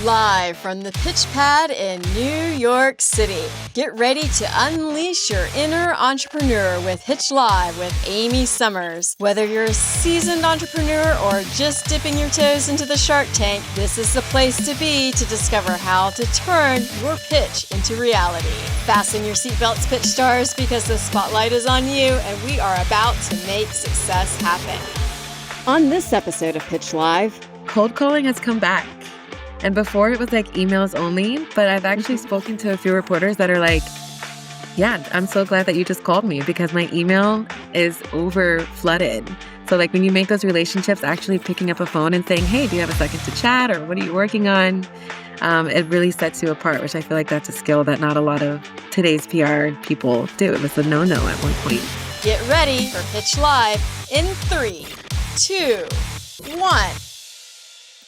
Live from the Pitch Pad in New York City. Get ready to unleash your inner entrepreneur with Pitch Live with Amy Summers. Whether you're a seasoned entrepreneur or just dipping your toes into the Shark Tank, this is the place to be to discover how to turn your pitch into reality. Fasten your seatbelts, pitch stars, because the spotlight is on you and we are about to make success happen. On this episode of Pitch Live, cold calling has come back. And before it was like emails only, but I've actually spoken to a few reporters that are like, yeah, I'm so glad that you just called me because my email is over flooded. So like when you make those relationships, actually picking up a phone and saying, hey, do you have a second to chat or what are you working on? It really sets you apart, which I feel like that's a skill that not a lot of today's PR people do. It was a no-no at one point. Get ready for Pitch Live in 3, 2, 1.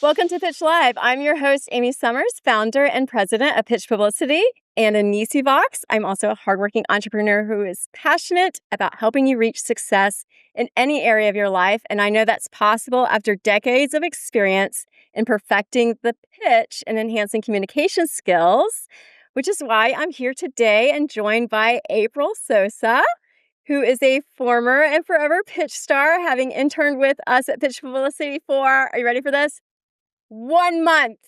Welcome to Pitch Live. I'm your host, Amy Summers, founder and president of Pitch Publicity and Vox. I'm also a hardworking entrepreneur who is passionate about helping you reach success in any area of your life. And I know that's possible after decades of experience in perfecting the pitch and enhancing communication skills, which is why I'm here today and joined by April Sosa, who is a former and forever pitch star, having interned with us at Pitch Publicity for, are you ready for this? 1 month,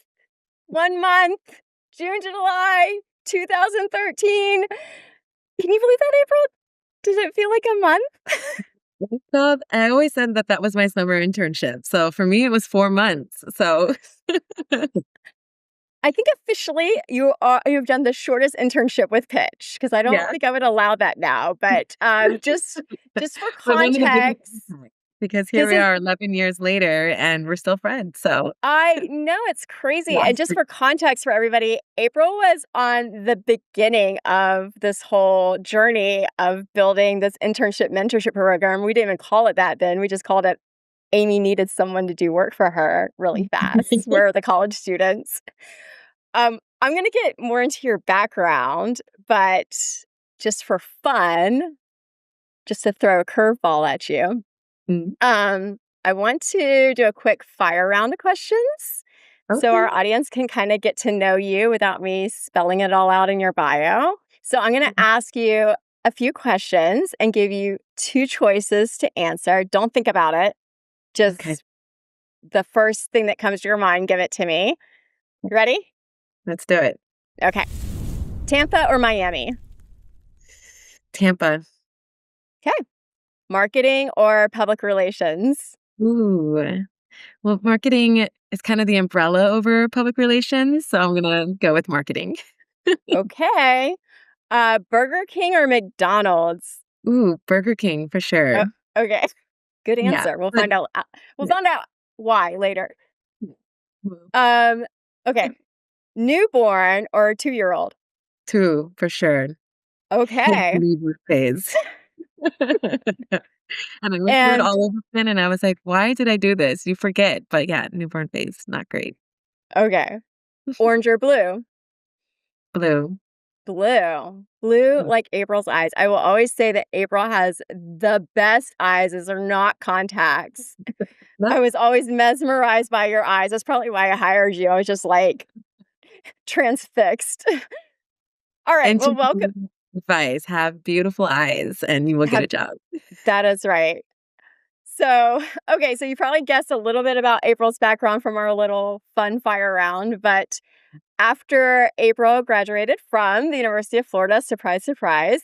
June, July, 2013. Can you believe that, April? Does it feel like a month? So I always said that that was my summer internship. So for me, it was 4 months. So I think officially you've done the shortest internship with Pitch because I don't think I would allow that now. But just for context. Because here we are 11 years later and we're still friends. So I know it's crazy. And just for context for everybody, April was on the beginning of this whole journey of building this internship mentorship program. We didn't even call it that then. We just called it Amy needed someone to do work for her really fast. We're the college students. I'm going to get more into your background, but just for fun, just to throw a curveball at you. I want to do a quick fire round of questions so our audience can kind of get to know you without me spelling it all out in your bio. So I'm going to ask you a few questions and give you 2 choices to answer. Don't think about it. Just the first thing that comes to your mind, give it to me. You ready? Let's do it. Okay. Tampa or Miami? Tampa. Okay. Marketing or public relations? Ooh. Well, marketing is kind of the umbrella over public relations, so I'm going to go with marketing. Okay. Burger King or McDonald's? Ooh, Burger King for sure. Okay. Good answer. Yeah. We'll find out. We'll find out why later. Okay. Newborn or 2-year-old? 2 for sure. Okay. Newborn phase. And I went through it all over again and I was like, why did I do this? You forget. But yeah, newborn phase, not great. Okay. Orange or blue? Blue. Blue, like April's eyes. I will always say that April has the best eyes. These are not contacts. I was always mesmerized by your eyes. That's probably why I hired you. I was just like transfixed. All right. And well, welcome. Advice, have beautiful eyes and you will get a job. That is right. So, okay, so you probably guessed a little bit about April's background from our little fun fire round, but after April graduated from the University of Florida, surprise, surprise,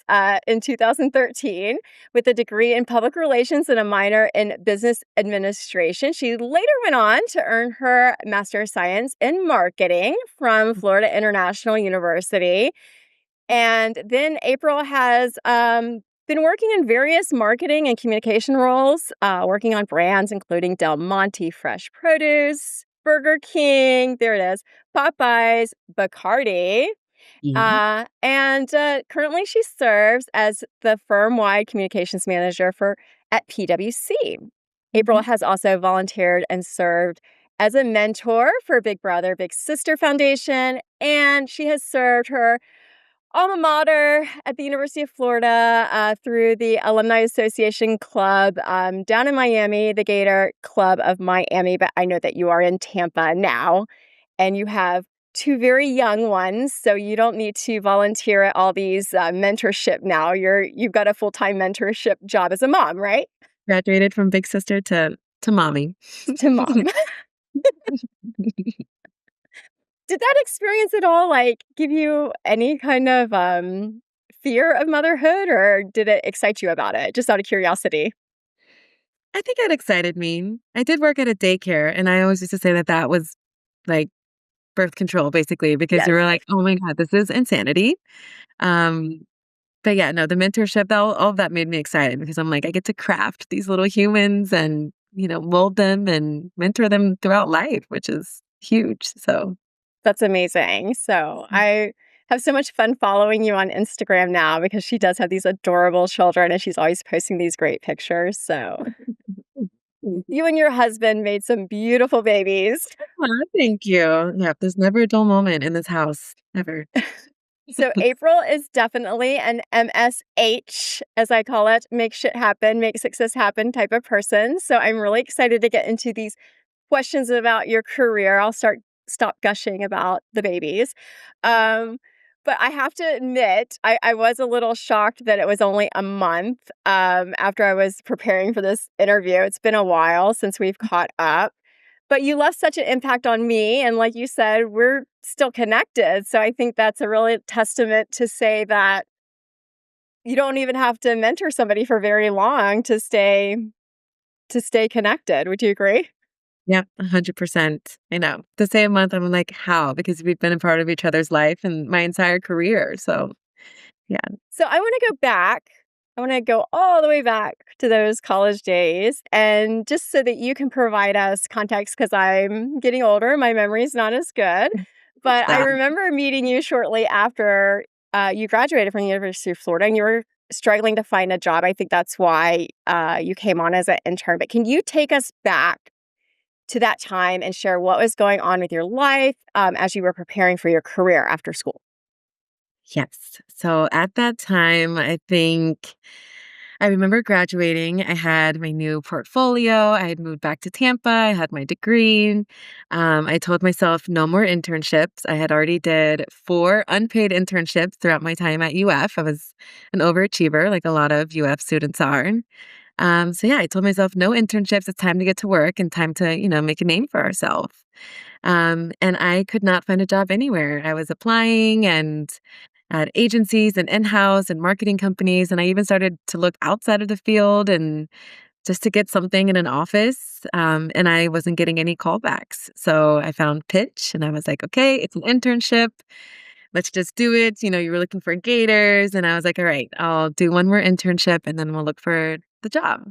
in 2013 with a degree in public relations and a minor in business administration, she later went on to earn her Master of Science in Marketing from Florida International University. And then April has been working in various marketing and communication roles, working on brands including Monte Fresh Produce, Burger King, there it is, Popeyes, Bacardi. And currently she serves as the firm-wide communications manager at PwC. April has also volunteered and served as a mentor for Big Brother, Big Sister Foundation, and she has served her alma mater at the University of Florida through the Alumni Association Club down in Miami, the Gator Club of Miami. But I know that you are in Tampa now, and you have two very young ones, so you don't need to volunteer at all these mentorship now. You've got a full-time mentorship job as a mom, right? Graduated from big sister to mommy. To mom. Did that experience at all, like, give you any kind of, fear of motherhood, or did it excite you about it? Just out of curiosity. I think it excited me. I did work at a daycare, and I always used to say that that was, like, birth control, basically, because you Yes. were like, "Oh my god, this is insanity." Um, but yeah, no, the mentorship, all of that made me excited because I'm like, I get to craft these little humans and, mold them and mentor them throughout life, which is huge, so That's amazing. So, I have so much fun following you on Instagram now because she does have these adorable children, and she's always posting these great pictures, so you and your husband made some beautiful babies. Aw, thank you. Yeah, there's never a dull moment in this house, ever. So April is definitely an MSH, as I call it, make shit happen, make success happen type of person. So I'm really excited to get into these questions about your career. I'll stop gushing about the babies. Um, but I have to admit, I was a little shocked that it was only a month after I was preparing for this interview. It's been a while since we've caught up. But you left such an impact on me, and like you said, we're still connected, so I think that's a really testament to say that you don't even have to mentor somebody for very long to stay connected. Would you agree? Yep, 100%. I know. To say a month, I'm like, "How?" Because we've been a part of each other's life and my entire career, so, yeah. So I wanna go back. I wanna go all the way back to those college days, and just so that you can provide us context, because 'cause I'm getting older, my memory's not as good, but I Stop. remember meeting you shortly after, you graduated from the University of Florida, and you were struggling to find a job. I think that's why, you came on as an intern, but can you take us back to that time and share what was going on with your life, as you were preparing for your career after school? Yes. So at that time, I remember graduating. I had my new portfolio. I had moved back to Tampa. I had my degree. I told myself no more internships. I had already did 4 unpaid internships throughout my time at UF. I was an overachiever, like a lot of UF students are. So yeah, I told myself no internships. It's time to get to work and time to, make a name for ourselves. And I could not find a job anywhere. I was applying and at agencies and in-house and marketing companies. And I even started to look outside of the field and just to get something in an office. And I wasn't getting any callbacks. So I found Pitch and I was like, okay, it's an internship. Let's just do it. You were looking for Gators. And I was like, all right, I'll do one more internship and then we'll look for the job.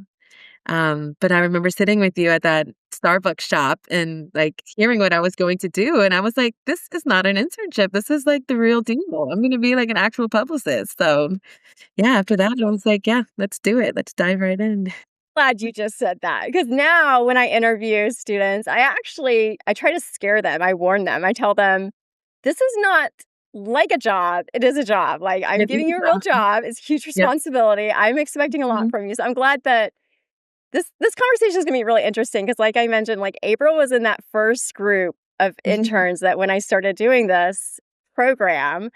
But I remember sitting with you at that Starbucks shop and like hearing what I was going to do. And I was like, this is not an internship. This is like the real deal. I'm going to be like an actual publicist. So yeah, after that, I was like, yeah, let's do it. Let's dive right in. Glad you just said that, because now when I interview students, I try to scare them. I warn them. I tell them, "This is not like a job. It is a job. Like, I'm It giving is you a real awesome. job. It's huge Yep. responsibility. I'm expecting a lot Mhm. from you." So I'm glad that this conversation is gonna be really interesting because, like I mentioned, like, April was in that first group of Mhm. interns that when I started doing this program,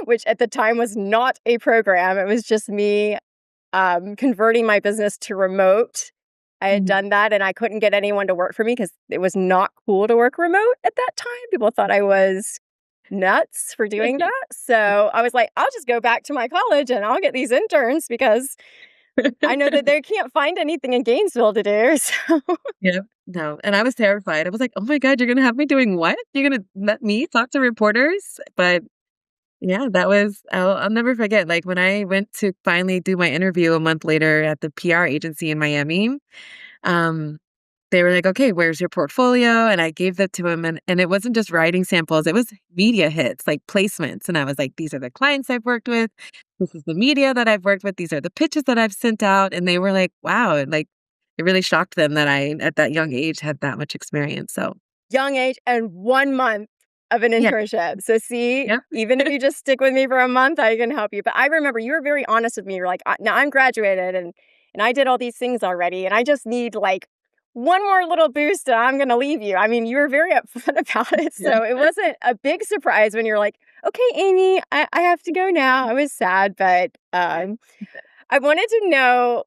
which at the time was not a program, it was just me converting my business to remote. I had Mhm. done that and I couldn't get anyone to work for me because it was not cool to work remote at that time. People thought I was nuts for doing that. So I was like, I'll just go back to my college and I'll get these interns because I know that they can't find anything in Gainesville to do. So Yep. No, and I was terrified. I was like, "Oh my god, you're gonna have me doing what? You're gonna let me talk to reporters?" But yeah, I'll never forget, like, when I went to finally do my interview a month later at the PR agency in Miami, um, they were like, "Okay, where's your portfolio?" And I gave that to him, and it wasn't just writing samples, it was media hits, like placements, and I was like, "These are the clients I've worked with. This is the media that I've worked with. These are the pitches that I've sent out." And they were like, "Wow," like, it really shocked them that I, at that young age, had that much experience, so young age and 1 month of an yeah. internship. So see, Yep. even if you just stick with me for a month, I can help you. But I remember you were very honest with me. You're like, Now I'm graduated and I did all these things already, and I just need like one more little boost and I'm going to leave you. I mean, you were very upfront about it. Yeah. So it wasn't a big surprise when you're like, okay, Amy, I have to go now. I was sad, but I wanted to know,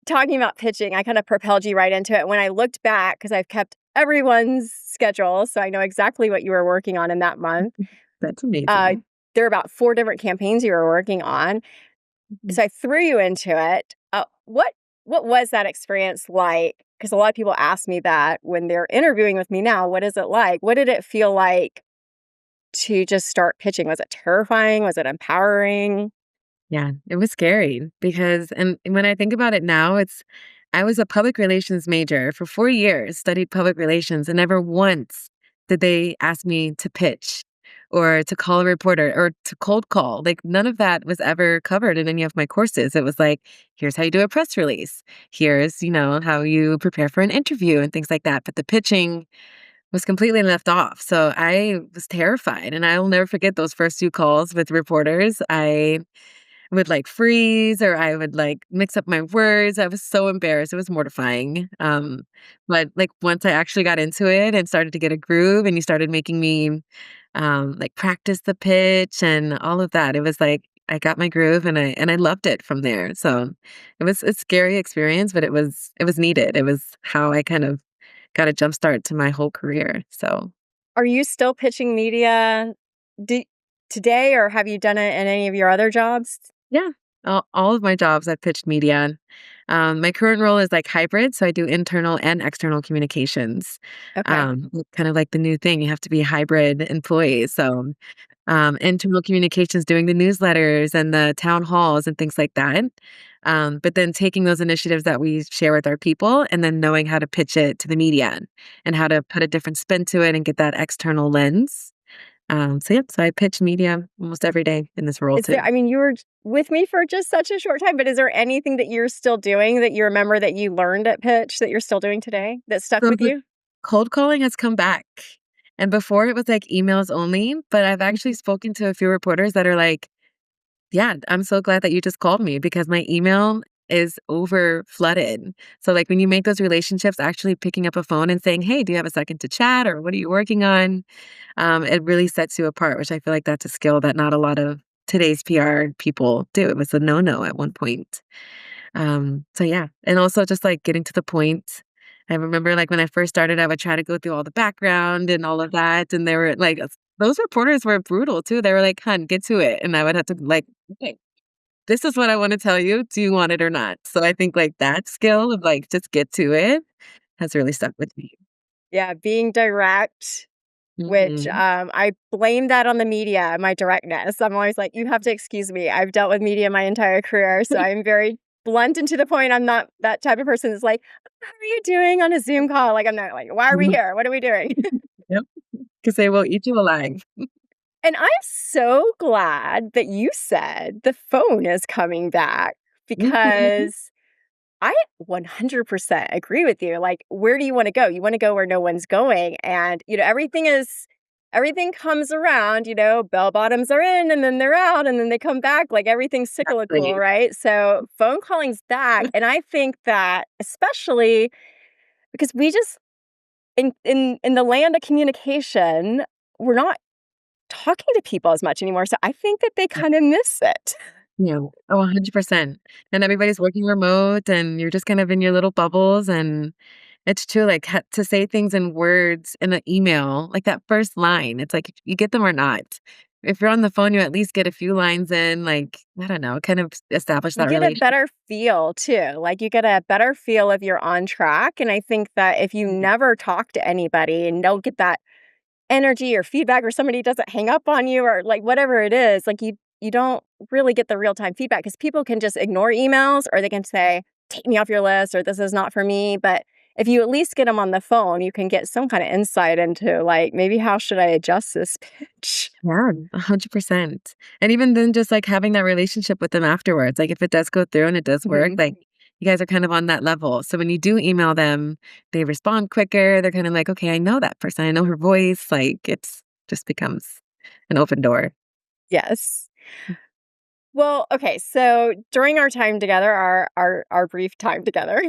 talking about pitching, I kind of propelled you right into it. When I looked back, because I've kept everyone's schedule, so I know exactly what you were working on in that month. That's Uh, amazing. there are about 4 different campaigns you were working on. Mhm. So I threw you into it. What was that experience like? Because a lot of people ask me that when they're interviewing with me now. What is it like? What did it feel like to just start pitching? Was it terrifying? Was it empowering? Yeah, it was scary because and when I think about it now, I was a public relations major for 4 years, studied public relations, and never once did they ask me to pitch or to call a reporter or to cold call. Like, none of that was ever covered in any of my courses. It was like, here's how you do a press release. Here's, how you prepare for an interview and things like that. But the pitching was completely left off. So I was terrified, and I'll never forget those first few calls with reporters. I would, like, freeze or I would, like, mix up my words. I was so embarrassed. It was mortifying. But, like, once I actually got into it and started to get a groove and you started making me, like, practice the pitch and all of that, it was like I got my groove and I loved it from there. So it was a scary experience, but it was needed. It was how I kind of got a jump start to my whole career. So Are you still pitching media do, today, or have you done it in any of your other jobs? yeah, all of my jobs I've pitched media. My current role is like hybrid, so I do internal and external communications. Okay. Kind of like the new thing, you have to be a hybrid employee. So, internal communications, doing the newsletters and the town halls and things like that. But then taking those initiatives that we share with our people and then knowing how to pitch it to the media and how to put a different spin to it and get that external lens. So I pitch media almost every day in this role Is there, too. I mean, you were with me for just such a short time, but is there anything that you're still doing that you remember that you learned at Pitch that you're still doing today that stuck So with the you? cold calling has come back. And before it was like emails only, but I've actually spoken to a few reporters that are like, yeah, I'm so glad that you just called me because my email is over flooded. So like when you make those relationships, actually picking up a phone and saying, hey, do you have a second to chat or what are you working on? It really sets you apart, which I feel like that's a skill that not a lot of today's PR people do. It was a no-no at one point. So yeah, and also just like getting to the point. I remember like when I first started, I would try to go through all the background and all of that. And they were like, those reporters were brutal too. They were like, hun, get to it. And I would have to like, okay, this is what I want to tell you. Do you want it or not? So I think like that skill of like, just get to it has really stuck with me. Yeah, being direct, which Hmm. I blame that on the media, my directness. I'm always like, you have to excuse me. I've dealt with media my entire career, so I'm very blunt and to the point. I'm not that type of person that's like, how are you doing on a Zoom call? Like, I'm not like, why are we here? What are we doing? Yep. Because they will eat you alive. And I'm so glad that you said the phone is coming back Mhm. because I 100% agree with you. Like, where do you want to go? You want to go where no one's going. And, everything comes around, bell bottoms are in and then they're out and then they come back. Like, everything's cyclical, Exactly. right? So, phone calling's back. And I think that, especially because we just, in the land of communication, we're not talking to people as much anymore. So, I think that they kind of miss it. Yeah. Oh, 100%. And everybody's working remote and you're just kind of in your little bubbles and it's true, like, to say things in words in an email, like that first line, it's like you get them or not. If you're on the phone, you at least get a few lines in, like, I don't know, kind of establish You that get a relation. better feel too. Like, you get a better feel if you're on track, and I think that if you Mhm. never talk to anybody and don't get that energy or feedback or somebody doesn't hang up on you or, like, whatever it is, like, you don't really get the real-time feedback because people can just ignore emails or they can say, "Take me off your list," or "This is not for me," but if you at least get them on the phone, you can get some kinda insight into, like, maybe how should I adjust this pitch? Yeah, 100%. And even then just, like, having that relationship with them afterwards, like, if it does go through and it does work, Mhm. like, you guys are kind of on that level. So when you do email them, they respond quicker, they're kinda like, "Okay, I know that person, I know her voice," like, it's just becomes an open door. Yes. Well, okay, so during our time together, our brief time together,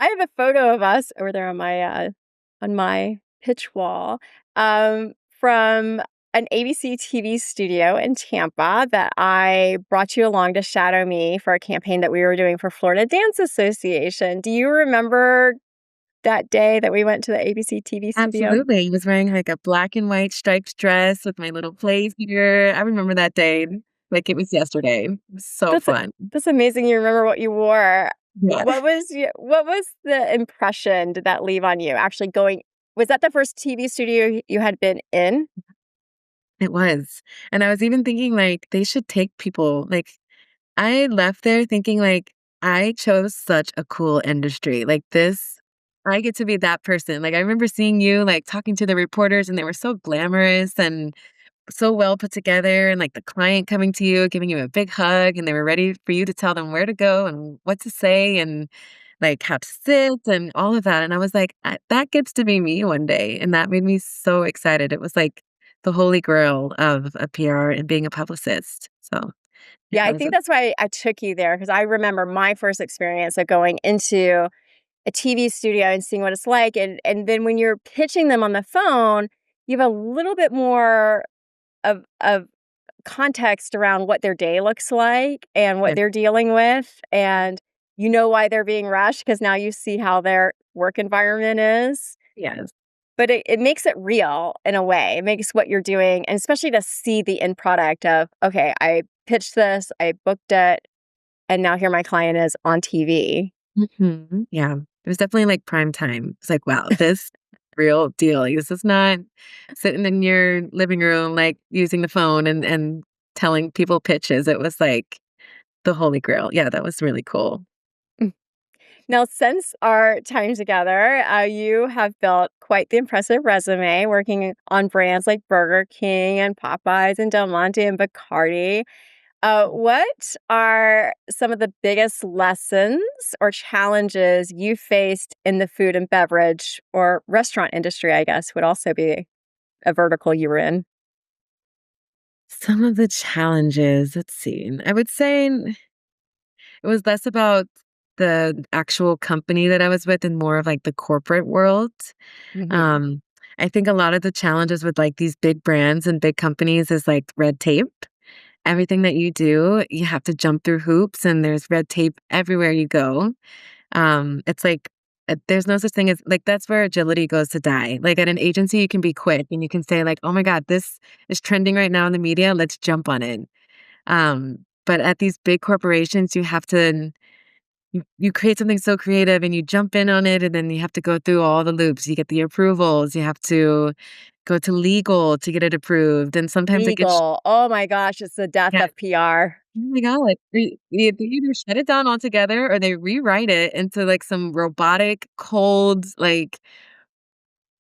I have a photo of us over there on my pitch wall, from an ABC TV studio in Tampa that I brought you along to shadow me for a campaign that we were doing for Florida Dance Association. Do you remember that day that we went to the ABC TV studio? Absolutely. He was wearing like a black and white striped dress with my little plays here. I remember that day like it was yesterday. It was so That's fun. that's amazing you remember what you wore. Yeah, What was the impression did that leave on you actually going was that the first TV studio you had been in? it was. And I was even thinking like they should take people like I left there thinking like I chose such a cool industry. Like this I get to be that person. Like I remember seeing you like talking to the reporters and they were so glamorous and so well put together and like the client coming to you, giving you a big hug, and they were ready for you to tell them where to go and what to say and like how to sit and all of that. And I was like, that gets to be me one day. And that made me so excited. It was like the holy grail of a PR and being a publicist. So yeah, Yeah, it I was think that's why I took you there because I remember my first experience of going into a TV studio and seeing what it's like, and then when you're pitching them on the phone, you have a little bit more of context around what their day looks like and what yes, they're dealing with, and you know why they're being rushed because now you see how their work environment is. yes. But it makes it real in a way. It makes what you're doing, and especially to see the end product of, okay, I pitched this, I booked it, and now here my client is on TV. Yeah. It was definitely like prime time. It's like, wow, this real deal. Like, this is not sitting in your living room, like using the phone and telling people pitches. It was like the holy grail. Yeah, that was really cool. Now, since our time together, you have built quite the impressive resume working on brands like Burger King and Popeyes and Del Monte and Bacardi. What are some of the biggest lessons or challenges you faced in the food and beverage or restaurant industry, I guess, would also be a vertical you were in? Some of the challenges, let's see. I would say it was less about the actual company that I was with and more of like the corporate world. Hmm. Um, I think a lot of the challenges with like these big brands and big companies is like red tape. Everything that you do, you have to jump through hoops and there's red tape everywhere you go. It's like there's no such thing as like that's where agility goes to die. Like at an agency, you can be quick and you can say like, "Oh my God, this is trending right now in the media. Let's jump on it." But at these big corporations, you have to you create something so creative and you jump in on it, and then you have to go through all the loops. You get the approvals. You have to go to legal to get it approved, and sometimes it gets Legal. Oh my gosh, it's the death yeah. of PR. Oh my god, they either shut it down altogether or they rewrite it into, like, some robotic, cold, like,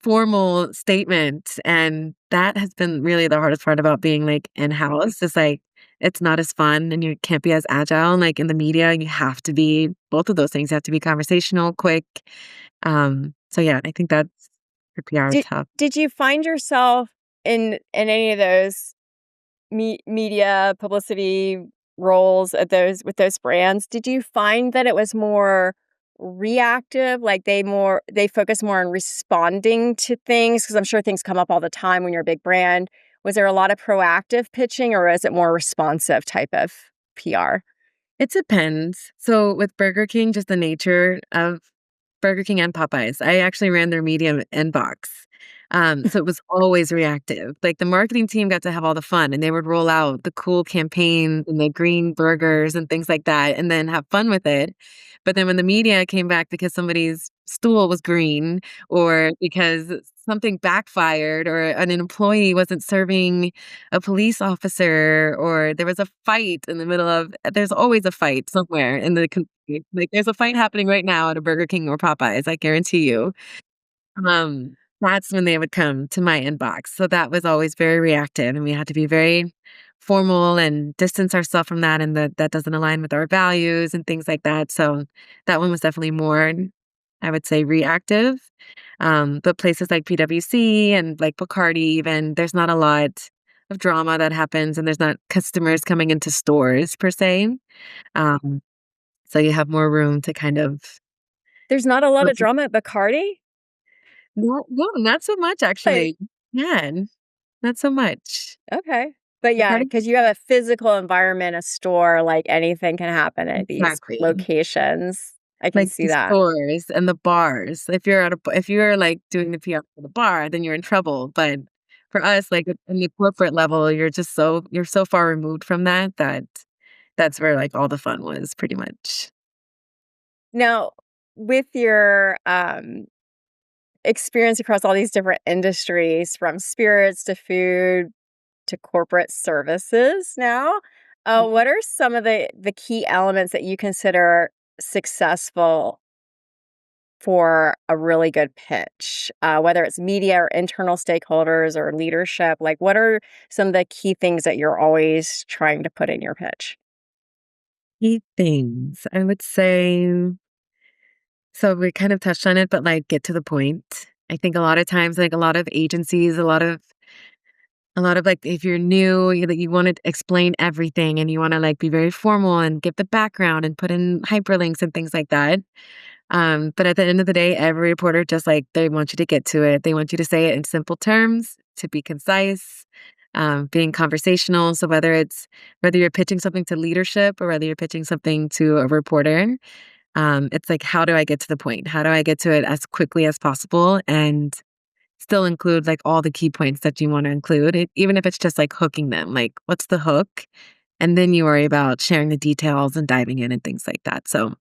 formal statement, and that has been really the hardest part about being, like, in-house is, like, it's not as fun and you can't be as agile, like, in the media, you have to be both of those things, you have to be conversational, quick, so yeah, I think that's for PR Did tough. did you find yourself in any of those media publicity roles at those with those brands? Did you find that it was more reactive, like they focus more on responding to things? Because I'm sure things come up all the time when you're a big brand. Was there a lot of proactive pitching, or is it more responsive type of PR? It depends. So with Burger King, just the nature of Burger King and Popeyes, I actually ran their media inbox. So it was always reactive. Like the marketing team got to have all the fun and they would roll out the cool campaigns and the green burgers and things like that and then have fun with it. But then when the media came back because somebody's stool was green or because something backfired or an employee wasn't serving a police officer or there was a fight in the middle of there's always a fight somewhere in the like, there's a fight happening right now at a Burger King or Popeyes, I guarantee you. That's when they would come to my inbox. So that was always very reactive, and we had to be very formal and distance ourselves from that, and that doesn't align with our values and things like that. So that one was definitely more, I would say, reactive. But places like PwC and like Bacardi, even there's not a lot of drama that happens, and there's not customers coming into stores per se. Um, so you have more room to kind of There's not a lot of drama at Bacardi? No, no, not so much Like, actually. Yeah, not so much. okay. But yeah, Bacardi because you have a physical environment, a store, like anything can happen at these exactly. locations. I can Like see the that. stores and the bars. If you're like doing the PR for the bar, then you're in trouble. But for us, like in the corporate level, you're so far removed from that that's where like all the fun was pretty much. Now, with your experience across all these different industries, from spirits to food to corporate services now, what are some of the key elements that you consider successful for a really good pitch, whether it's media or internal stakeholders or leadership? Like, what are some of the key things that you're always trying to put in your pitch? Key things, I would say so we kind of touched on it, but like get to the point. I think a lot of times, like a lot of agencies, a lot of like if you're new, you want to explain everything and you want to like be very formal and give the background and put in hyperlinks and things like that. But at the end of the day, every reporter just like they want you to get to it. They want you to say it in simple terms, to be concise, being conversational. So whether you're pitching something to leadership or whether you're pitching something to a reporter, it's like how do I get to the point? How do I get to it as quickly as possible and still include like all the key points that you want to include, even if it's just like hooking them. Like, what's the hook? And then you worry about sharing the details and diving in and things like that. So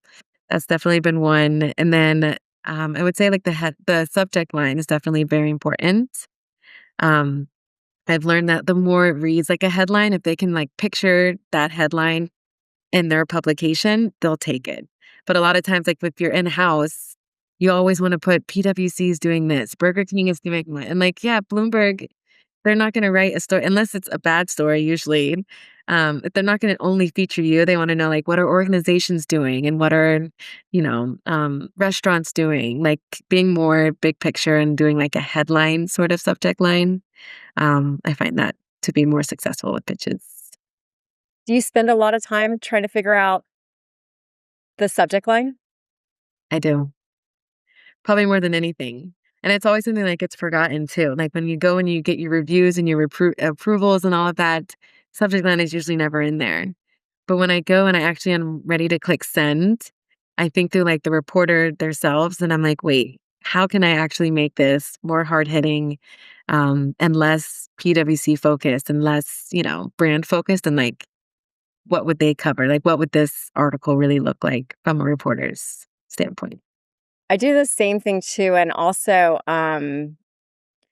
that's definitely been one. And then I would say like the subject line is definitely very important. Um, I've learned that the more it reads like a headline, if they can like picture that headline in their publication, they'll take it. But a lot of times, like if you're in house, you always want to put PwC is doing this, Burger King is doing what, and like yeah, Bloomberg, they're not going to write a story unless it's a bad story. Usually, if they're not going to only feature you. They want to know like what are organizations doing and what are restaurants doing. Like being more big picture and doing like a headline sort of subject line. I find that to be more successful with pitches. Do you spend a lot of time trying to figure out the subject line? I do. Probably more than anything. And it's always something that gets forgotten too. Like when you go and you get your reviews and your approvals and all of that, subject line is usually never in there. But when I go and I actually am ready to click send, I think through like the reporter themselves and I'm like, wait, how can I actually make this more hard hitting and less PwC focused and less, brand focused and like what would they cover? Like what would this article really look like from a reporter's standpoint? I do the same thing too, and also,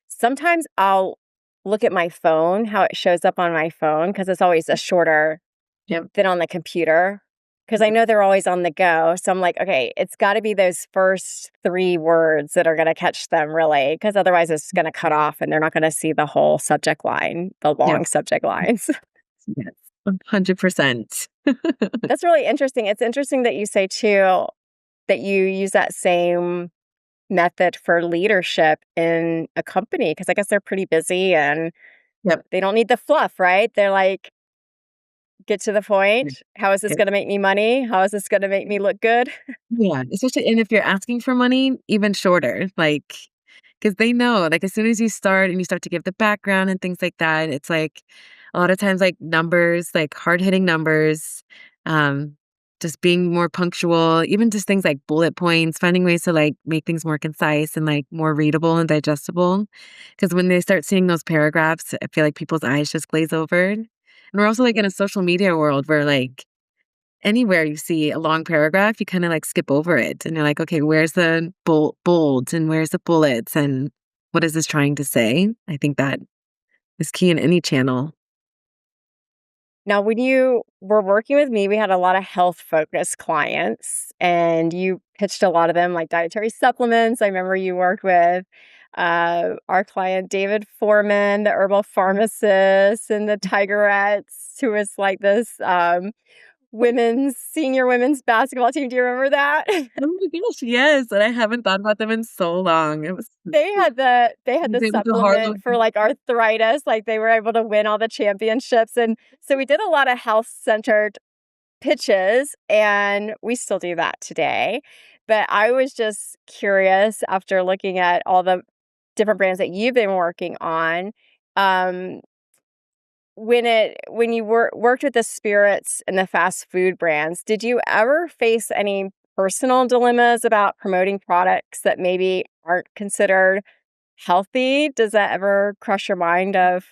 sometimes I'll look at my phone, how it shows up on my phone, because it's always a shorter Yep. than on the computer. Because I know they're always on the go, so I'm like, "Okay, it's gotta be those first 3 words that are gonna catch them really, because otherwise it's gonna cut off and they're not gonna see the whole subject line, the Yep. long subject lines." Yes, 100%. That's really interesting. It's interesting that you say too, that you use that same method for leadership in a company, because I guess they're pretty busy and Yep. they don't need the fluff, right? They're like, "Get to the Yeah. point. How is this Yep. gonna make me money? How is this gonna make me look good?" Yeah, especially and if you're asking for money, even shorter, like, because they know, like, as soon as you start and you start to give the background and things like that, it's like a lot of times, like, numbers, like, hard-hitting numbers, um, just being more punctual, even just things like bullet points, finding ways to, like, make things more concise and, like, more readable and digestible. Because when they start seeing those paragraphs, I feel like people's eyes just glaze over. And we're also, like, in a social media world where, like, anywhere you see a long paragraph, you kinda, like, skip over it, and you're like, "Okay, where's the bold and where's the bullets, and what is this trying to say?" I think that is key in any channel. Now, when you were working with me, we had a lot of health-focused clients, and you pitched a lot of them, like dietary supplements. I remember you worked with, our client, David Foreman, the herbal pharmacist, and the Tigerettes, who was like this, senior women's basketball team. Do you remember that? Oh my gosh, yes, and I haven't thought about them in so long. It was They had was the able to hard supplement for, like, arthritis, like, they were able to win all the championships, and so we did a lot of health-centered pitches, and we still do that today. But I was just curious after looking at all the different brands that you've been working on, um, when you worked with the spirits and the fast food brands, did you ever face any personal dilemmas about promoting products that maybe aren't considered healthy? Does that ever cross your mind of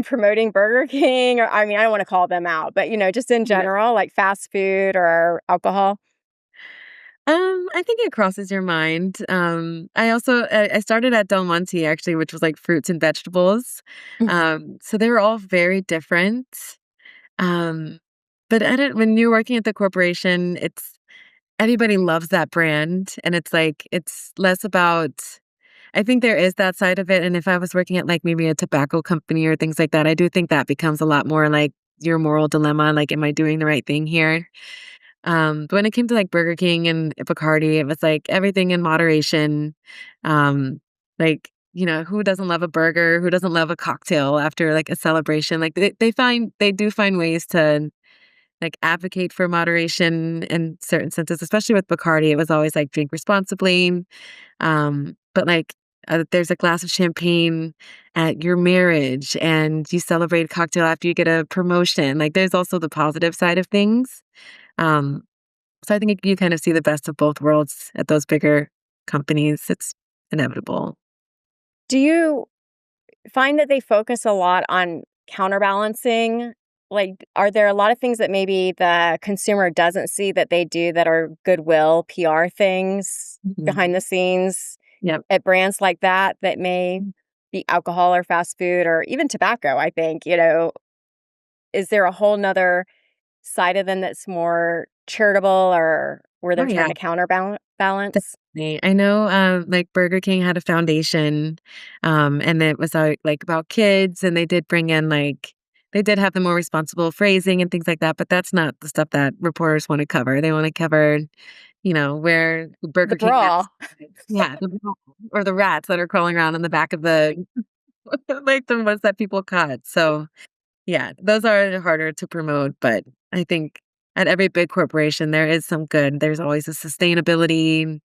promoting Burger King? Or I mean, I don't wanna call them out, but, just in Yeah. general, like fast food or alcohol? I think it crosses your mind. I started at Del Monte actually, which was like fruits and vegetables. So they were all very different. Um, but I don't when you're working at the corporation, it's everybody loves that brand, and it's like it's less about I think there is that side of it, and if I was working at, like, maybe a tobacco company or things like that, I do think that becomes a lot more like your moral dilemma, like, "Am I doing the right thing here?" But when it came to, like, Burger King and Bacardi, it was, like, everything in moderation. Like, who doesn't love a burger? Who doesn't love a cocktail after, like, a celebration? Like, they do find ways to, like, advocate for moderation in certain senses, especially with Bacardi. It was always, like, drink responsibly. But, like, there's a glass of champagne at your marriage, and you celebrate a cocktail after you get a promotion. Like, there's also the positive side of things. Um, so I think you kind of see the best of both worlds at those bigger companies. It's inevitable. Do you find that they focus a lot on counterbalancing? Like, are there a lot of things that maybe the consumer doesn't see that they do that are goodwill PR things behind Mhm. the scenes Yep. at brands like that may be alcohol or fast food or even tobacco, I think, is there a whole nother side of them that's more charitable or where Oh, they're trying yeah. to balance? Definitely. I know, like, Burger King had a foundation, and it was, like, about kids, and they did bring in, like they did have the more responsible phrasing and things like that, but that's not the stuff that reporters wanna cover. They wanna cover, where The Burger King bra. masks yeah, or the rats that are crawling around in the back of the like, the ones that people caught. So, yeah, those are harder to promote, but I think at every big corporation, there is some good. There's always a sustainability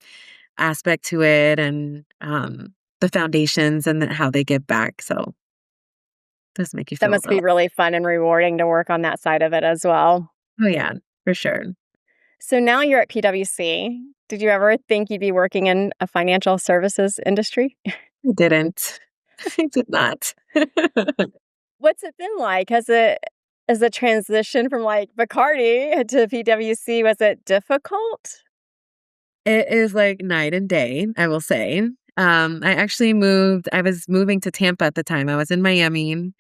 aspect to it and, the foundations and how they give back, so it does make you That feel must real be really fun and rewarding to work on that side of it as well. oh, yeah, for sure. So now you're at PwC. Did you ever think you'd be working in a financial services industry? I didn't. I did not. What's it been like? Has the transition from, like, Bacardi to PwC, was it difficult? It is like night and day, I will say. I was moving to Tampa at the time. I was in Miami,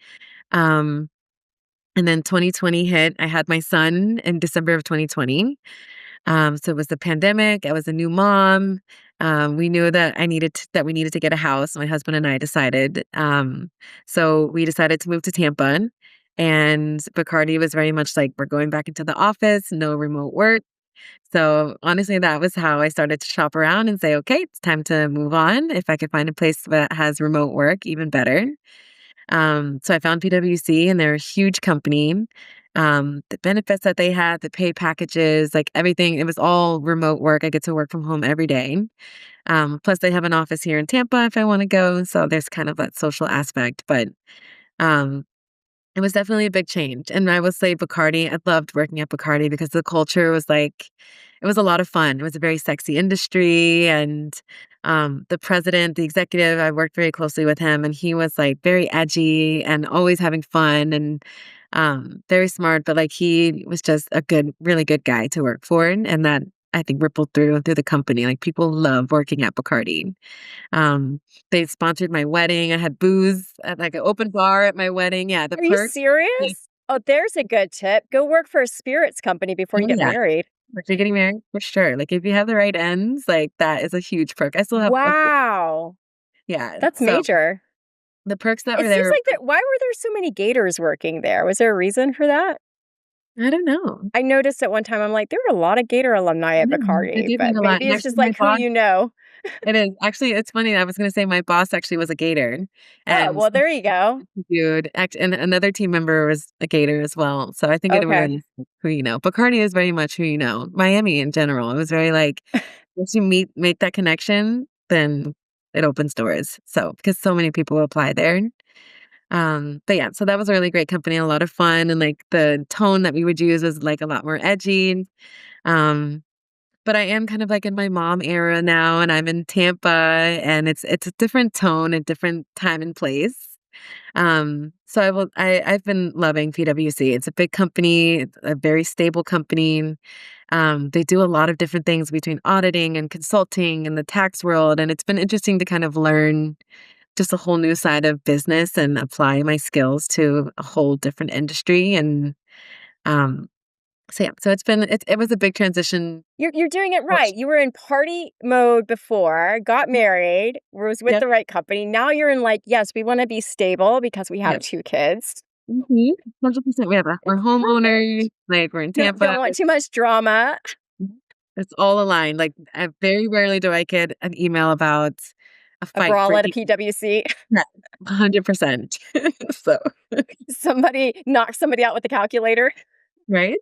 um, and then 2020 hit. I had my son in December of 2020. So it was the pandemic. I was a new mom. We knew that that we needed to get a house. My husband and I decided. So we decided to move to Tampa, and Bacardi was very much like we're going back into the office, no remote work. So honestly, that was how I started to shop around and say, okay, it's time to move on. If I could find a place that has remote work, even better. So I found PwC, and they're a huge company. The benefits that they had, the pay packages, like everything, it was all remote work. I get to work from home every day. Plus, they have an office here in Tampa if I want to go. So there's kind of that social aspect. But um, it was definitely a big change, and I will say Bacardi, I loved working at Bacardi because the culture was like it was a lot of fun. It was a very sexy industry, and, the president, the executive, I worked very closely with him, and he was, like, very edgy and always having fun and, very smart, but, like, he was just a really good guy to work for, and that, I think, rippled through the company, like, people love working at Bacardi. Um, they sponsored my wedding. I had booze at, like, an open bar at my wedding. Yeah, the Are you perks. Yeah. serious? Oh, there's a good tip. Go work for a spirits company before you Oh, get yeah. married. If you're getting married, for sure. Like, if you have the right ends, like, that is a huge perk. I still have both. Wow. Yeah, That's so major. the perks that It were seems there like why were there so many Gators working there? Was there a reason for that? I don't know. I noticed at one time, I'm like, there were a lot of Gator alumni at Yeah, they Bacardi, do but bring a lot, maybe and it's actually just like who you know. It is. Actually, it's funny. I was gonna say my boss actually was a Gator, Oh, and well, there you go. dude, and another team member was a Gator as well. So I think it Okay. really is who you know. Bacardi is very much who you know. Miami in general, it was very like once you make that connection, then it opens doors. So because so many people apply there. But yeah, so that was a really great company, a lot of fun, and like the tone that we would use was like a lot more edgy. Um, but I am kind of like in my mom era now, and I'm in Tampa, and it's a different tone, a different time and place. So I've been loving PwC. It's a big company, it's a very stable company. They do a lot of different things between auditing and consulting in the tax world, and it's been interesting to kind of learn just a whole new side of business and apply my skills to a whole different industry. And um, so yeah, so it was a big transition. You're doing it Which, right. You were in party mode before, got married, was with yep, the right company. Now you're in like, yes, we want to be stable because we have yep. 2 kids. 100%. We're Perfect. homeowners, like we're in Don't Tampa. want too much drama. It's all aligned. Like I very rarely do I get an email about a A fight brawl at a breaking. PWC. Yeah, 100%. So, Somebody knocks somebody out with the calculator. right?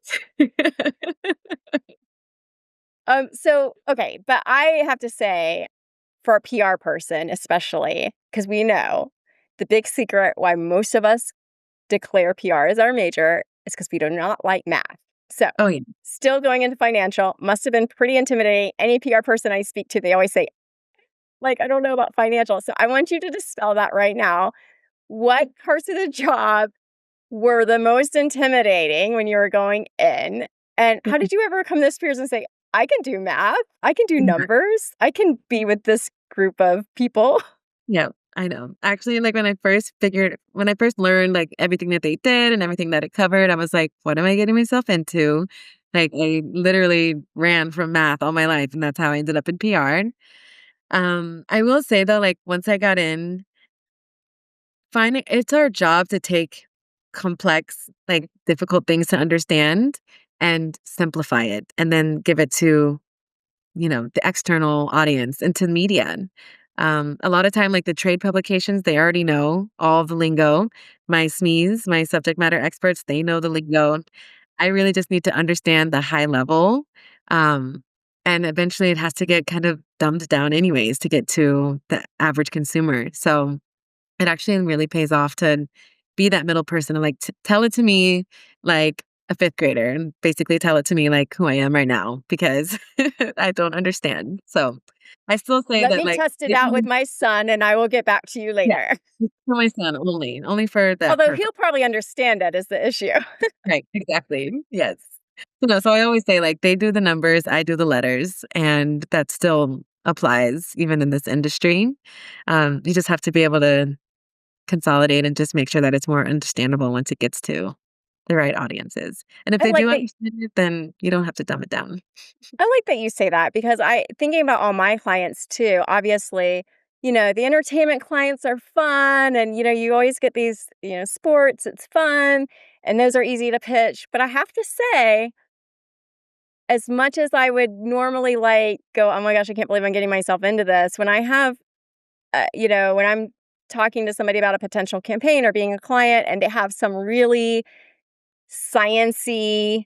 So okay, but I have to say, for a PR person, especially, because we know the big secret why most of us declare PR as our major is because we do not like math. So, Oh, yeah. still going into financial must have been pretty intimidating. Any PR person I speak to, they always say, like, I don't know about financial. So, I want you to dispel that right now. What parts of the job were the most intimidating when you were going in? And how did you ever come to this fears and say, I can do math, I can do numbers, I can be with this group of people? Yeah, I know. Actually, like when I first learned like everything that they did and everything that it covered, I was like, what am I getting myself into? Like I literally ran from math all my life, and that's how I ended up in PR. I will say though, like once I got in, finding it's our job to take complex, like difficult things to understand and simplify it and then give it to, the external audience and to media. A lot of time, like the trade publications, they already know all the lingo. My SMEs, my subject matter experts, they know the lingo. I really just need to understand the high level. Um, and eventually it has to get kind of dumbed down anyways to get to the average consumer. So it actually really pays off to be that middle person and like tell it to me like a fifth grader and basically tell it to me like who I am right now because I don't understand. So I still say Let that me like test it out with my son and I will get back to you yeah, later. for my son only for that Although purpose. he'll probably understand it is the issue. Right, exactly. Yes. So I always say like they do the numbers, I do the letters, and that still applies even in this industry. You just have to be able to consolidate and just make sure that it's more understandable once it gets to the right audiences. And if I they like do that understand it, then you don't have to dumb it down. I like that you say that because I thinking about all my clients too, obviously, the entertainment clients are fun and you always get these, sports, it's fun and those are easy to pitch, but I have to say as much as I would normally like go, "Oh my gosh, I can't believe I'm getting myself into this." When I have when I'm talking to somebody about a potential campaign or being a client and they have some really sciency,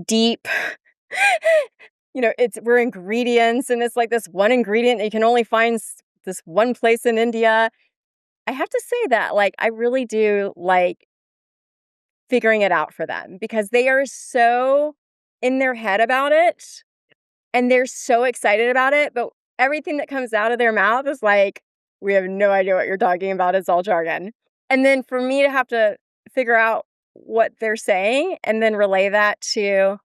deep we're ingredients and it's like this one ingredient that you can only find this one place in India. I have to say that, like, I really do like figuring it out for them because they are so in their head about it and they're so excited about it. But everything that comes out of their mouth is like, we have no idea what you're talking about. It's all jargon. And then for me to have to figure out what they're saying and then relay that to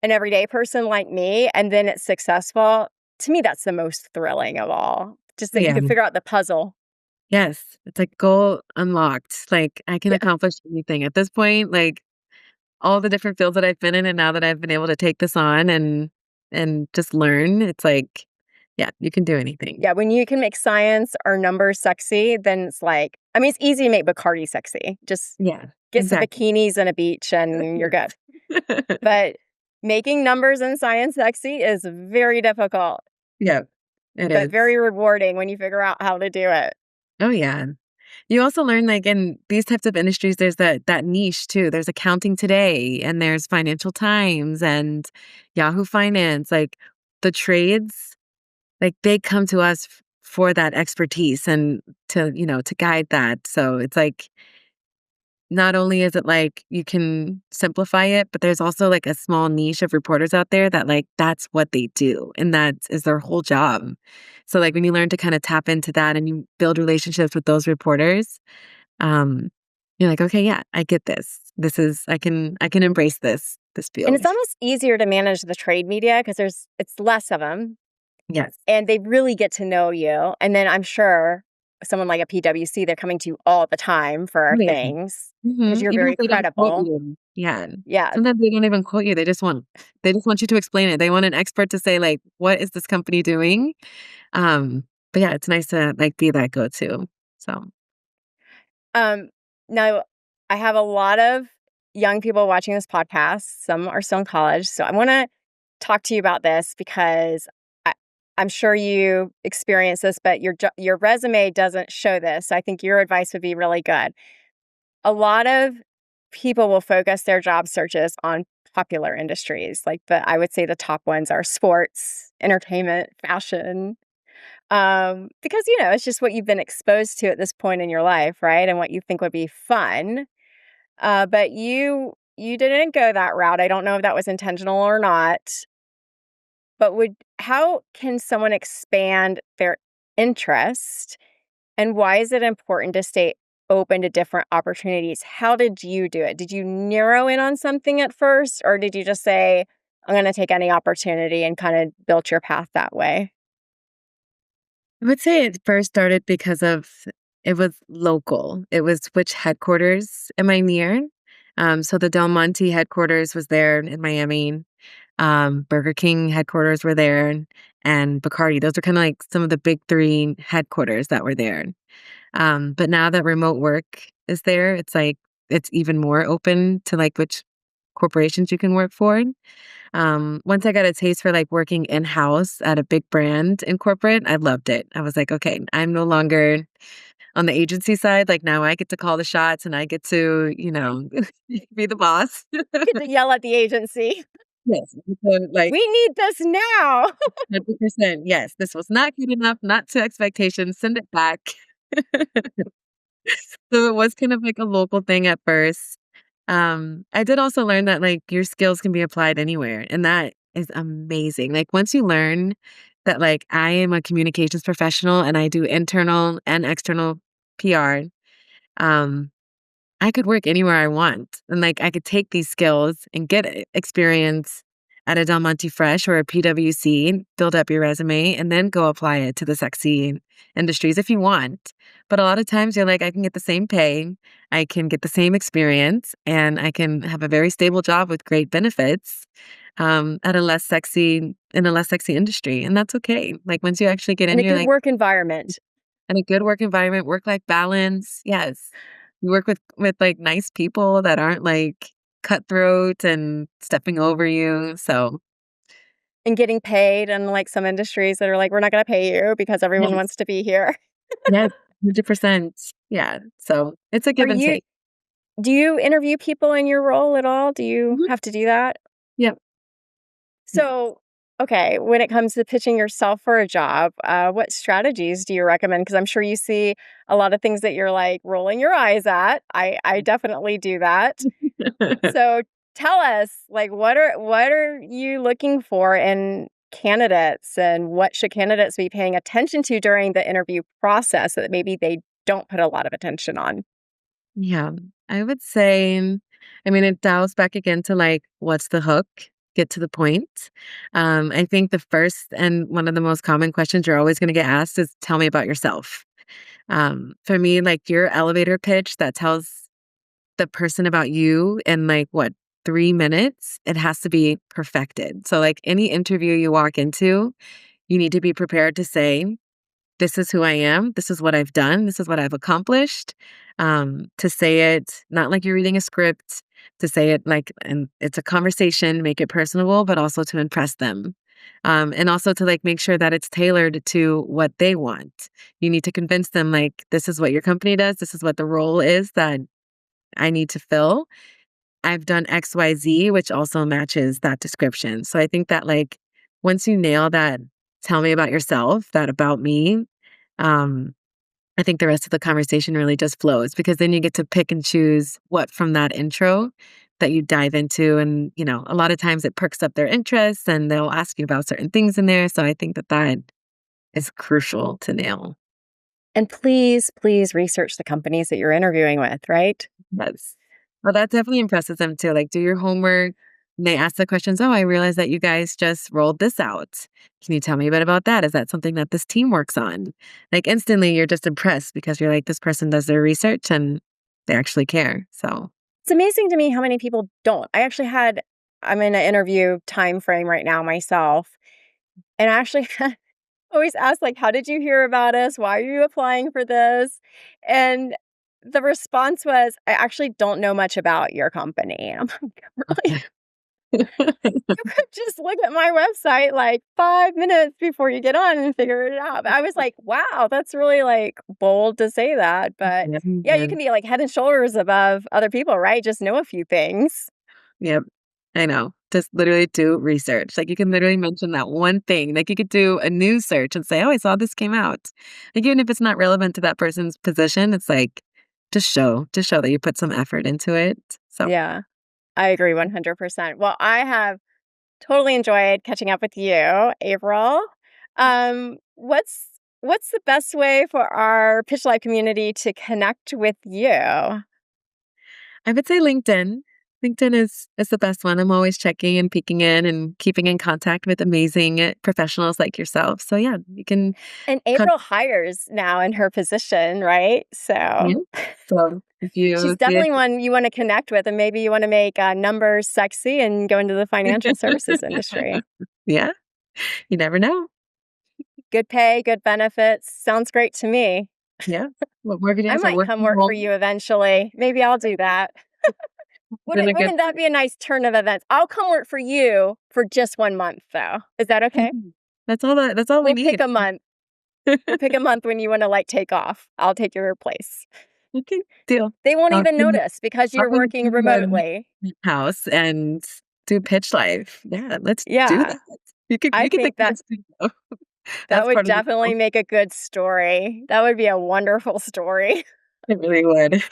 an everyday person like me, and then it's successful, to me, that's the most thrilling of all. Just that you Yeah. can figure out the puzzle. Yes. It's like goal unlocked. Like I can Yeah. accomplish anything at this point. Like all the different fields that I've been in and now that I've been able to take this on and just learn, it's like, yeah, you can do anything. Yeah, when you can make science or numbers sexy, then it's like, I mean, it's easy to make Bacardi sexy. Just Yeah, get some exactly. bikinis and a beach and you're good. But making numbers and science sexy is very difficult. Yeah. It but is. very rewarding when you figure out how to do it. Oh, yeah. You also learn, like, in these types of industries, there's that niche too. There's Accounting Today, and there's Financial Times and Yahoo Finance. Like, the trades, like, they come to us for that expertise and to guide that. So it's like, not only is it like you can simplify it, but there's also like a small niche of reporters out there that like that's what they do and that is their whole job. So like when you learn to kind of tap into that and you build relationships with those reporters, um, you're like, okay, yeah, I get this. I can embrace this And field. it's almost easier to manage the trade media because it's less of them, Yes. and they really get to know you. And then I'm sure someone like a PwC, they're coming to you all the time for Oh, yeah. things because you're Even if very they don't quote credible. you. Yeah. Yes. Sometimes they don't even quote you. They just want you to explain it. They want an expert to say like, what is this company doing? But yeah, it's nice to like be that go-to. So Um, Now I have a lot of young people watching this podcast. Some are still in college. So I want to talk to you about this because I, I'm sure you experience this, but your resume doesn't show this. So I think your advice would be really good. A lot of people will focus their job searches on popular industries. Like I would say the top ones are sports, entertainment, fashion, because, it's just what you've been exposed to at this point in your life, right? And what you think would be fun. But you didn't go that route. I don't know if that was intentional or not. But how can someone expand their interest, and why is it important to stay open to different opportunities? How did you do it? Did you narrow in on something at first, or did you just say, I'm going to take any opportunity and kind of built your path that way? I would say it first started because of it was local. It was which headquarters am I near? So the Del Monte headquarters was there in Miami. Burger King headquarters were there, and Bacardi. Those are kind of like some of the big three headquarters that were there. But now that remote work is there, it's like it's even more open to like which corporations you can work for. Once I got a taste for like working in house at a big brand in corporate, I loved it. I was like, okay, I'm no longer on the agency side. Like now I get to call the shots and I get to, be the boss. Get to yell at the agency. Yes. So, like We need this now. 100%. Yes. This was not good enough, not to expectations. Send it back. So it was kind of like a local thing at first. I did also learn that like your skills can be applied anywhere, and that is amazing. Like once you learn that like I am a communications professional and I do internal and external PR, um, I could work anywhere I want. And like I could take these skills and get experience at a Del Monte Fresh or a PwC, build up your resume, and then go apply it to the sexy industries if you want. But a lot of times you're like, I can get the same pay, I can get the same experience, and I can have a very stable job with great benefits at a less sexy in a less sexy industry. And that's okay. Like once you actually get In in, a you're good like, work environment. and a good work environment, work-life balance. Yes. You work with, like, nice people that aren't, like, cutthroat and stepping over you, so And getting paid, unlike some industries that are like, "We're not gonna pay you because everyone yes, wants to be here." yes, 100%. Yeah, so it's a Are give and you take. Do you interview people in your role at all? Do you Mhm. have to do that? Yep. Yeah. So, okay, when it comes to pitching yourself for a job, what strategies do you recommend? Because I'm sure you see a lot of things that you're, like, rolling your eyes at. I definitely do that. So tell us, like, what are you looking for in candidates, and what should candidates be paying attention to during the interview process that maybe they don't put a lot of attention on? Yeah, I would say, I mean, it dials back again to, like, what's the hook? Get to the point. I think the first and one of the most common questions you're always gonna get asked is, "Tell me about yourself." For me, like, your elevator pitch that tells the person about you in like what 3 minutes, it has to be perfected. So like any interview you walk into, you need to be prepared to say, this is who I am, this is what I've done, this is what I've accomplished. To say it not like you're reading a script, to say it like and it's a conversation, make it personable, but also to impress them. And also to like make sure that it's tailored to what they want. You need to convince them like, this is what your company does. This is what the role is that I need to fill. I've done XYZ, which also matches that description. So I think that like once you nail that, tell me about yourself, that about me, um, I think the rest of the conversation really just flows because then you get to pick and choose what from that intro that you dive into. And, you know, a lot of times it perks up their interests and they'll ask you about certain things in there. So I think that that is crucial to nail. And please, please research the companies that you're interviewing with, right? Yes. Well, that definitely impresses them too. Like, do your homework. And they ask the questions, oh, I realize that you guys just rolled this out. Can you tell me a bit about that? Is that something that this team works on? Like, instantly, you're just impressed because you're like, this person does their research and they actually care. So it's amazing to me how many people don't. I'm in an interview time frame right now myself. And I actually always ask, like, how did you hear about us? Why are you applying for this? And the response was, I actually don't know much about your company. I'm like, really? You could just look at my website like 5 minutes before you get on and figure it out. But I was like, wow, that's really like bold to say that. But yeah, you can be like head and shoulders above other people, right? Just know a few things. Yep. I know. Just literally do research. Like you can literally mention that one thing. Like you could do a news search and say, oh, I saw this came out. Like even if it's not relevant to that person's position, it's like just show that you put some effort into it. So Yeah, I agree 100%. Well, I have totally enjoyed catching up with you, April. What's the best way for our Pitch Live community to connect with you? I would say LinkedIn. LinkedIn is the best one. I'm always checking and peeking in and keeping in contact with amazing professionals like yourself. So yeah, you can. And April hires now in her position, right? Yeah. So So if you she's see definitely one you want to connect with, and maybe you want to make numbers sexy and go into the financial services industry. yeah, you never know. Good pay, good benefits. Sounds great to me. Yeah. What more could you I ask for? might Work come from work for home. you eventually. Maybe I'll do that. Been a good. Wouldn't that be a nice turn of events? I'll come work for you for just 1 month, though. Is that okay? That's all we We'll pick need. a month. We'll pick a month when you want to like take off. I'll take your place. Okay, deal. They won't I'll even bring notice because I'll you're bring working the remotely. house and do pitch live. Yeah, let's do Yeah, that. You could I take think the that studio. that That's would part of the definitely deal. make a good story. That would be a wonderful story. It really would.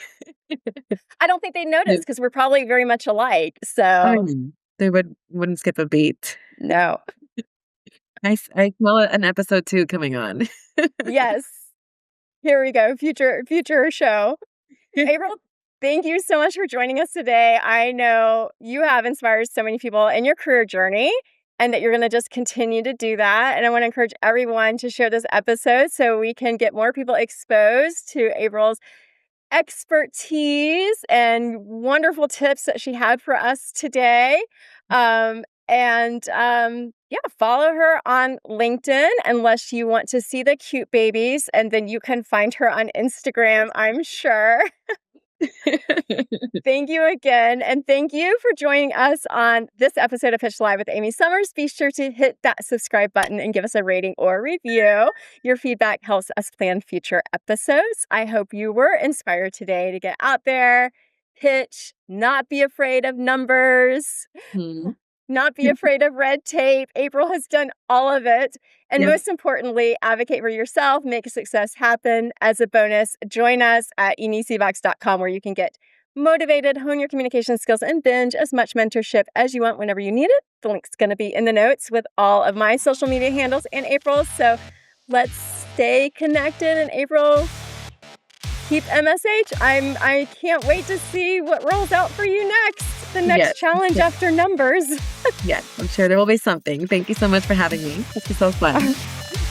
I don't think they notice Yes. because we're probably very much alike. I So mean, they wouldn't skip a beat. no. I smell an episode 2 coming on. Yes. Here we go. Future show. April, thank you so much for joining us today. I know you have inspired so many people in your career journey and that you're going to just continue to do that. And I want to encourage everyone to share this episode so we can get more people exposed to April's expertise and wonderful tips that she had for us today. Yeah, follow her on LinkedIn unless you want to see the cute babies, and then you can find her on Instagram, I'm sure. Thank you again. And thank you for joining us on this episode of Pitch Live with Amy Summers. Be sure to hit that subscribe button and give us a rating or review. Your feedback helps us plan future episodes. I hope you were inspired today to get out there, pitch, not be afraid of numbers, Hmm. not be afraid of red tape. April has done all of it. And Yep. most importantly, advocate for yourself, make success happen. As a bonus, join us at enicbox.com where you can get motivated, hone your communication skills, and binge as much mentorship as you want whenever you need it. The link's going to be in the notes with all of my social media handles and April's. So let's stay connected. And April, keep MSH. I can't wait to see what rolls out for you next. The next Yes. challenge after numbers. Yes, I'm sure there will be something. Thank you so much for having me. This was so fun.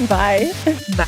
Bye. Bye.